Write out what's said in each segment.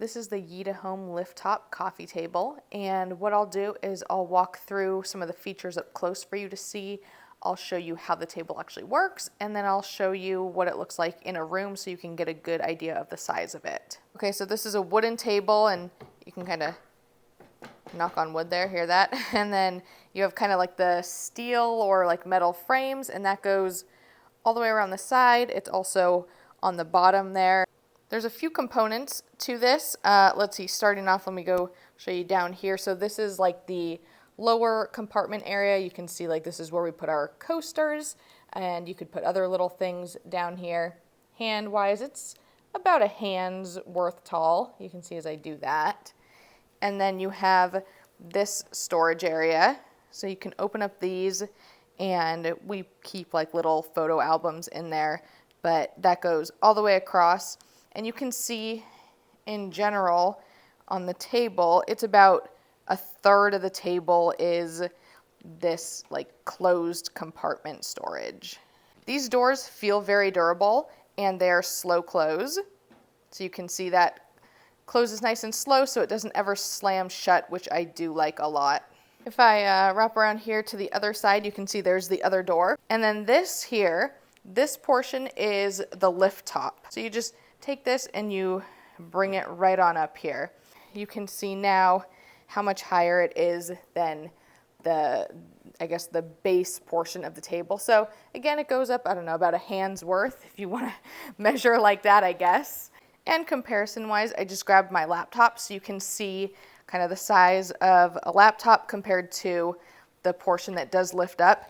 This is the YITAHOME lift top coffee table, and what I'll do is I'll walk through some of the features up close for you to see. I'll show you how the table actually works, and then I'll show you what it looks like in a room so you can get a good idea of the size of it. Okay, so this is a wooden table, and you can kind of knock on wood there, hear that? And then you have kind of like the steel or like metal frames, and that goes all the way around the side. It's also on the bottom there. There's a few components to this. Let's see, starting off, let me go show you down here. So this is like the lower compartment area. You can see like this is where we put our coasters, and you could put other little things down here. Hand-wise, it's about a hand's worth tall. You can see as I do that. And then you have this storage area. So you can open up these, and we keep like little photo albums in there, but that goes all the way across. And you can see in general on the table, it's about a third of the table is this like closed compartment storage. These doors feel very durable, and they're slow close. So you can see that closes nice and slow so it doesn't ever slam shut, which I do like a lot. If I wrap around here to the other side, you can see there's the other door. And then this here, this portion is the lift top. So you just take this and you bring it right on up here. You can see now how much higher it is than the base portion of the table. So again, it goes up, I don't know, about a hand's worth if you want to measure like that, I guess. And comparison wise, I just grabbed my laptop so you can see kind of the size of a laptop compared to the portion that does lift up.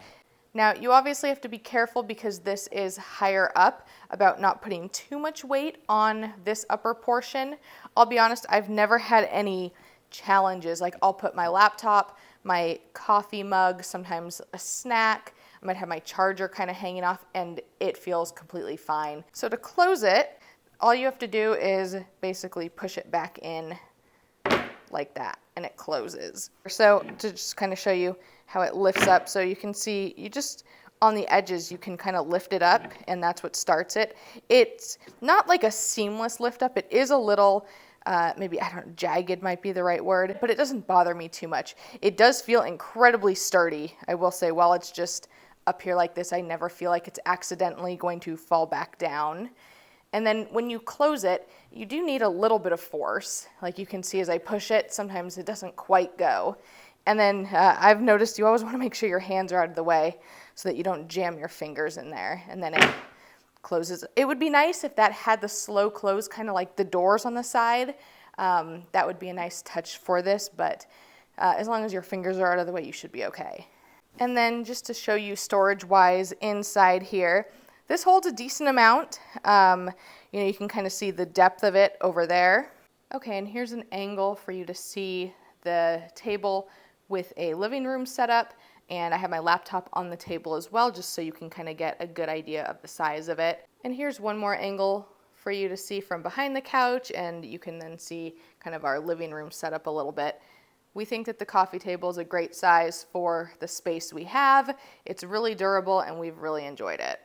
Now, you obviously have to be careful because this is higher up about not putting too much weight on this upper portion. I'll be honest, I've never had any challenges. Like I'll put my laptop, my coffee mug, sometimes a snack. I might have my charger kind of hanging off, and it feels completely fine. So to close it, all you have to do is basically push it back in like that, and it closes. So to just kind of show you how it lifts up, so you can see, you just, on the edges, you can kind of lift it up, and that's what starts it. It's not like a seamless lift up. It is a little, maybe, I don't know, jagged might be the right word, but it doesn't bother me too much. It does feel incredibly sturdy, I will say. While it's just up here like this, I never feel like it's accidentally going to fall back down. And then when you close it, you do need a little bit of force. Like you can see as I push it, sometimes it doesn't quite go. And then I've noticed you always want to make sure your hands are out of the way so that you don't jam your fingers in there. And then it closes. It would be nice if that had the slow close, kind of like the doors on the side. That would be a nice touch for this, but as long as your fingers are out of the way, you should be okay. And then just to show storage-wise inside here, this holds a decent amount. You can kind of see the depth of it over there. Okay, and here's an angle for you to see the table with a living room setup, and I have my laptop on the table as well, just so you can kind of get a good idea of the size of it. And here's one more angle for you to see from behind the couch, and you can then see kind of our living room setup a little bit. We think that the coffee table is a great size for the space we have. It's really durable, and we've really enjoyed it.